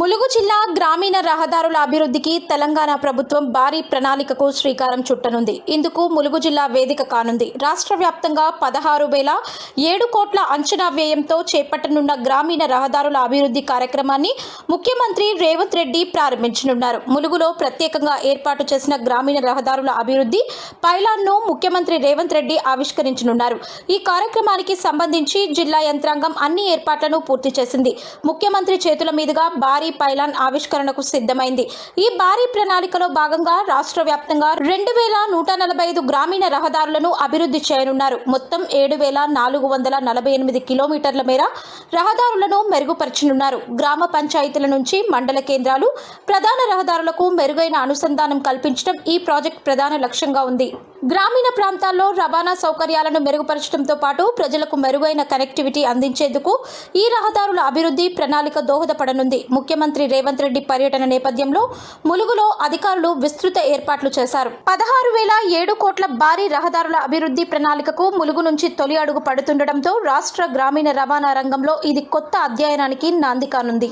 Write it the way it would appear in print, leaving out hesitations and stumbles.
ములుగు జిల్లా గ్రామీణ రహదారుల అభివృద్ధికి తెలంగాణ ప్రభుత్వం భారీ ప్రణాళికకు శ్రీకారం చుట్టనుంది. ఇందుకు ములుగు జిల్లా వేదిక కానుంది. రాష్ట్ర వ్యాప్తంగా 16,007 కోట్ల అంచనా వ్యయంతో చేపట్టనున్న గ్రామీణ రహదారుల అభివృద్ధి కార్యక్రమాన్ని ముఖ్యమంత్రి రేవంత్ రెడ్డి ప్రారంభించనున్నారు. ములుగులో ప్రత్యేకంగా ఏర్పాటు చేసిన గ్రామీణ రహదారుల అభివృద్ధి పైలాన్ను ముఖ్యమంత్రి రేవంత్ రెడ్డి ఆవిష్కరించనున్నారు. ఈ కార్యక్రమానికి సంబంధించి జిల్లా యంత్రాంగం అన్ని ఏర్పాట్లను పూర్తి చేసింది. ముఖ్యమంత్రి చేతుల మీదుగా భారీ పైలాన్ ఆవిష్కరణకు సిద్ధమైంది. ఈ భారీ ప్రణాళికలో భాగంగా రాష్ట్ర వ్యాప్తంగా 2,145 గ్రామీణ రహదారులను అభివృద్ధి చేయనున్నారు. మొత్తం 7,448 కిలోమీటర్ల మేర రహదారులను మెరుగుపరచనున్నారు. గ్రామ పంచాయతీల నుంచి మండల కేంద్రాలు, ప్రధాన రహదారులకు మెరుగైన అనుసంధానం కల్పించడం ఈ ప్రాజెక్ట్ ప్రధాన లక్ష్యంగా ఉంది. గ్రామీణ ప్రాంతాల్లో రవాణా సౌకర్యాలను మెరుగుపరచడంతో పాటు ప్రజలకు మెరుగైన కనెక్టివిటీ అందించేందుకు ఈ రహదారుల అభివృద్ధి ప్రణాళిక దోహదపడనుంది. ముఖ్యమంత్రి రేవంత్ రెడ్డి పర్యటన నేపథ్యంలో ములుగులో అధికారులు విస్తృత ఏర్పాట్లు చేశారు. 16,007 కోట్ల భారీ రహదారుల అభివృద్ధి ప్రణాళికకు ములుగు నుంచి తొలి అడుగు పడుతుండటంతో రాష్ట్ర గ్రామీణ రవాణా రంగంలో ఇది కొత్త అధ్యయనానికి నాంది కానుంది.